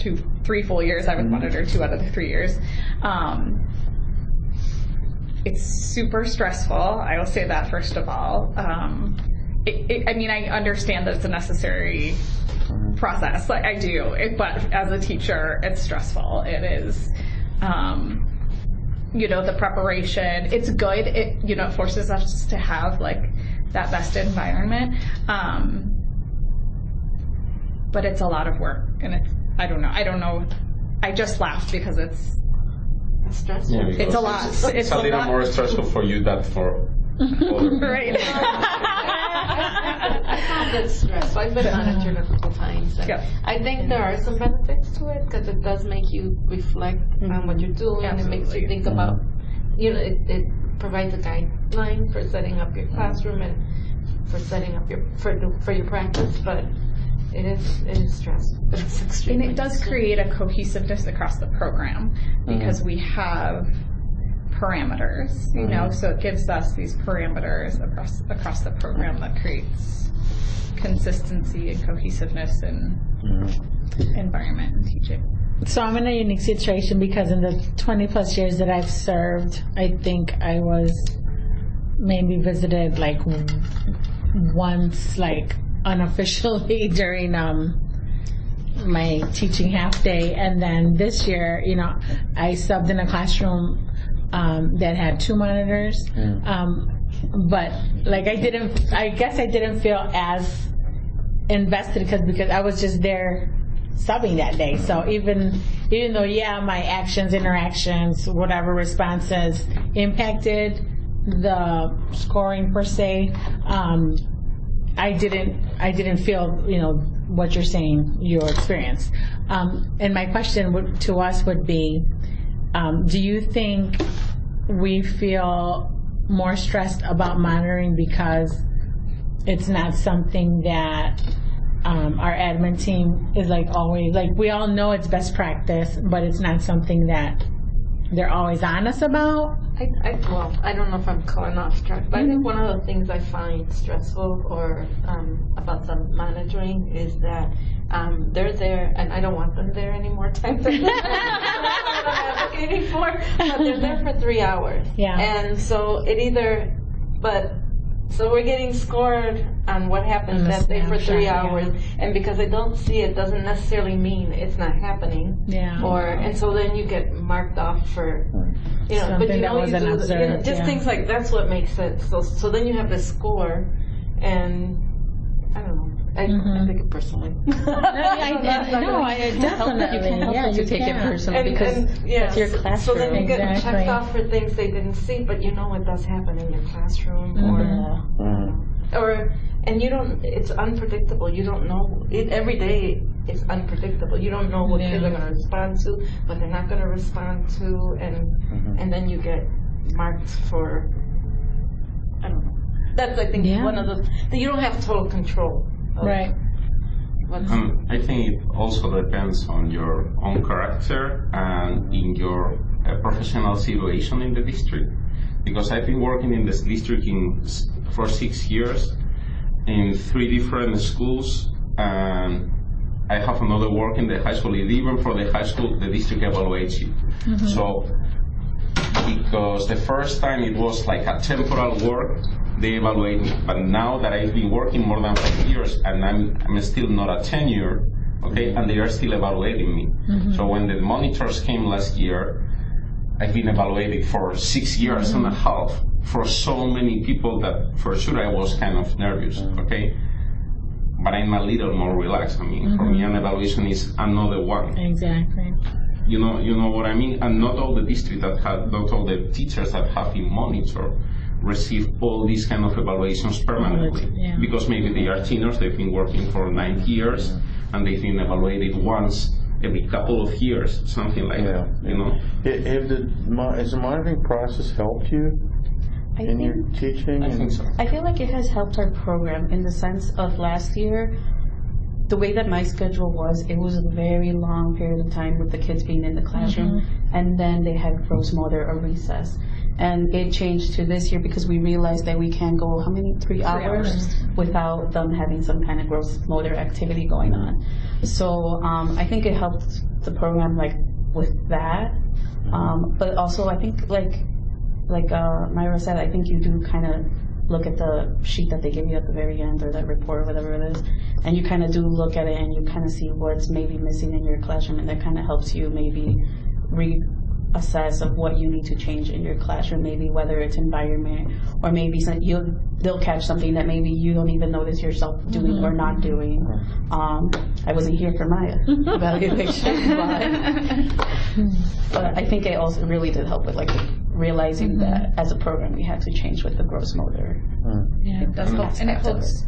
3 full years. I was monitor 2 out of the 3 years. It's super stressful. I will say that first of all. I mean, I understand that it's a necessary process. Like I do, but as a teacher, it's stressful. It is. The preparation, it's good. It forces us to have like that best environment. But it's a lot of work, and I don't know. I just laughed because it's stressful. Yeah, it's a lot. It's a little more stressful for you than for other right. I found it stressful. I've been monitored a couple times. Yep. I think there are some benefits to it because it does make you reflect on what you're doing. Absolutely. It makes you think about, it provides a guideline for setting up your classroom and for setting up for your practice, but it is stressful. It's extremely And it does create a cohesiveness across the program because we have parameters, so it gives us these parameters across the program that creates consistency and cohesiveness and environment and teaching. So I'm in a unique situation because in the 20 plus years that I've served, I think I was maybe visited like once, like unofficially during my teaching half day, and then this year, I subbed in a classroom that had 2 monitors, but like I guess I didn't feel as invested because I was just there subbing that day. So even though my interactions, whatever responses impacted the scoring per se, I didn't feel what you're saying, your experience. And my question to us would be, do you think we feel more stressed about monitoring because it's not something that our admin team is like always, like we all know it's best practice, but it's not something that they're always on us about? I don't know if I'm going off track, but I think one of the things I find stressful or about the monitoring is that they're there, and I don't want them there any more times. That's what I'm advocating for, but they're there for 3 hours. Yeah. And so so we're getting scored on what happened that day for 3 hours, and because I don't see it doesn't necessarily mean it's not happening. Yeah. And so then you get marked off for, something but that wasn't observed. things like that's what makes it. So then you have this score, and I don't know. I take it personally. I definitely. You take it personally because it's your classroom. So then you get checked off for things they didn't see, but it does happen in your classroom, and you don't. It's unpredictable. You don't know. Every day it's unpredictable. You don't know what kids are going to respond to, what they're not going to respond to, and then you get marked for. I don't know. That's I think one of the. You don't have total control. Right. I think it also depends on your own character and in your professional situation in the district. Because I've been working in this district for 6 years in 3 different schools, and I have another work in the high school. Even for the high school, the district evaluates you. So, because the first time it was like a temporal work, they evaluate me. But now that I've been working more than 5 years and I'm still not a tenure, and they are still evaluating me. So when the monitors came last year, I've been evaluated for 6 years and a half for so many people that for sure I was kind of nervous, But I'm a little more relaxed. I mean, for me, an evaluation is another one. Exactly. You know what I mean? And not all the districts not all the teachers that have been monitored receive all these kind of evaluations permanently. Because maybe they are seniors, they've been working for 9 years, and they've been evaluated once every couple of years, something like that, Has the monitoring process helped you in your teaching? I think so. I feel like it has helped our program in the sense of last year, the way that my schedule was, it was a very long period of time with the kids being in the classroom, and then they had gross motor or recess. And it changed to this year because we realized that we can't go, how many, 3 hours without them having some kind of gross motor activity going on. So I think it helped the program like with that. But also I think like Myra said, I think you do kind of look at the sheet that they give you at the very end, or that report, whatever it is, and you kind of do look at it and you kind of see what's maybe missing in your classroom, and that kind of helps you maybe reassess of what you need to change in your classroom, maybe whether it's environment, or maybe they'll catch something that maybe you don't even notice yourself doing or not doing. I wasn't here for my evaluation, but I think it also really did help with like realizing that as a program we had to change with the gross motor. Yeah, it does help, and it holds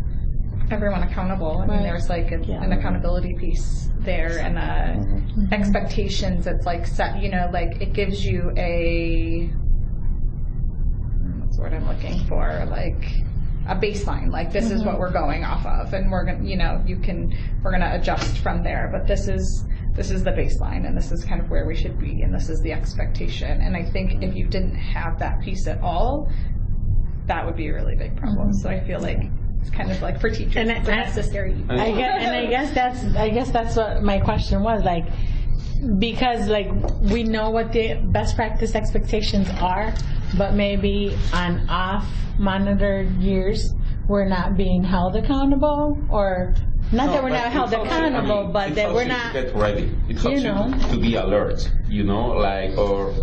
everyone accountable. I mean, there's like an accountability piece there, and expectations. It's like set, like it gives you what's the word I'm looking for, like a baseline. Like this is what we're going off of, and we're gonna, we're gonna adjust from there. But this is the baseline, and this is kind of where we should be, and this is the expectation. And I think if you didn't have that piece at all, that would be a really big problem. So I feel like it's kind of like for teachers, it's a necessary evil. I guess that's what my question was, like, because like we know what the best practice expectations are, but maybe on off monitored years we're not being held accountable, or not that we're not held accountable, but that we're not. Get ready. It helps you to be alert. Like, or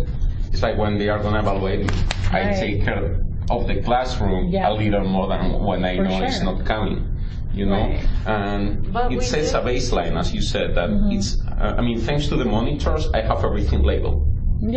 it's like when they are going to evaluate me, I take care of the classroom a little more than when I know it's not coming. And it sets a baseline, as you said, that it's. I mean, thanks to the monitors, I have everything labeled. And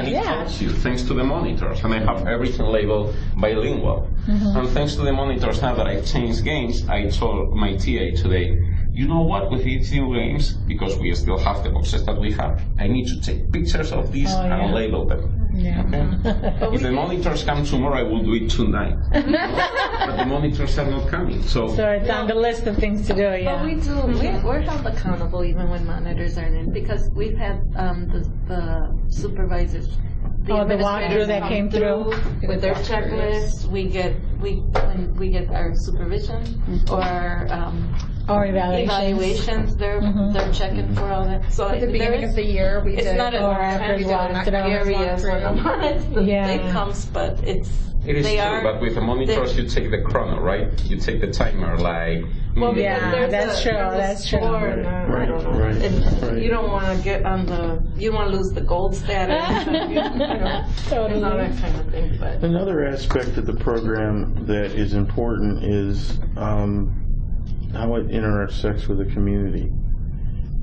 it helps you, thanks to the monitors, and I have everything labeled bilingual. And thanks to the monitors, now that I've changed games, I told my TA today, you know what, with these new games, because we still have the boxes that we have, I need to take pictures of these and label them. If the monitors come tomorrow, I will do it tonight. But the monitors are not coming. So it's on the list of things to do, But we do. We're held accountable even when monitors aren't in, because we've had the supervisors. The walkthrough that came through with their checklists. We get when we get our supervision or evaluations. They're checking for all that. So at the beginning of the year, we it's did not areas when the monitors it comes, but it is true. But with the monitors, you take the chrono, right? You take the timer, like. Well, that's true. That's true. Right. You don't want to get on you want to lose the gold status. Totally. All that kind of thing. But another aspect of the program that is important is how it intersects with the community.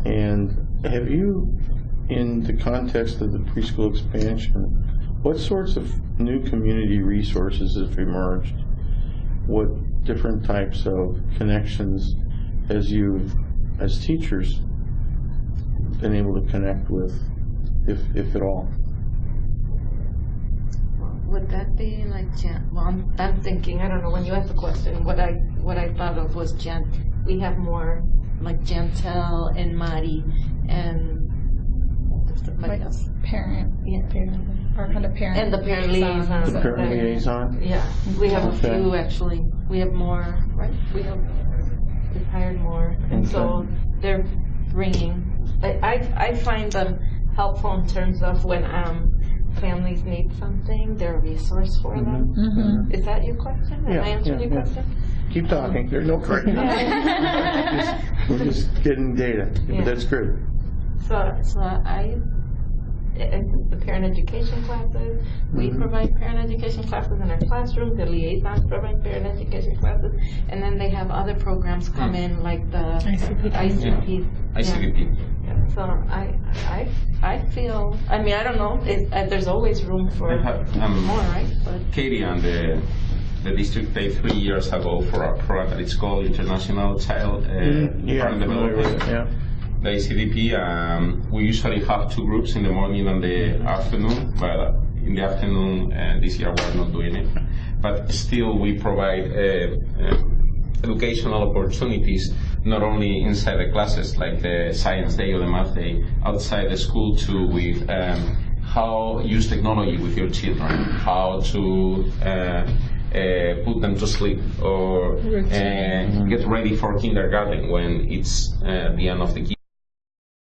And have you, in the context of the preschool expansion, what sorts of new community resources have emerged? What different types of connections has you, as teachers, been able to connect with, if at all? Would that be like well, I'm thinking, I don't know, when you asked the question, what I thought of was we have more like Jantel and Mari and like parent. Our kind of parent. And the parent liaison. The parent liaison? Yeah. We have a few actually. We have more, right? We've hired more. And so they're bringing, I find them helpful in terms of when families need something, they're a resource for them. Is that your question? Am I answering your question? Keep talking. There's no correct answer. We're just getting data. But that's good. So the parent education classes, we provide parent education classes in our classroom, the liaisons provide parent education classes, and then they have other programs come in like the ICP. ICP. So I feel, I mean, I don't know, there's always room for more, right? But Katie and the district paid 3 years ago for a program that is called International Child Parent Development. The ICDP, we usually have 2 groups, in the morning and the afternoon, but in the afternoon this year we're not doing it. But still we provide educational opportunities, not only inside the classes like the science day or the math day, outside the school too, with how use technology with your children, how to put them to sleep, or get ready for kindergarten when it's the end of the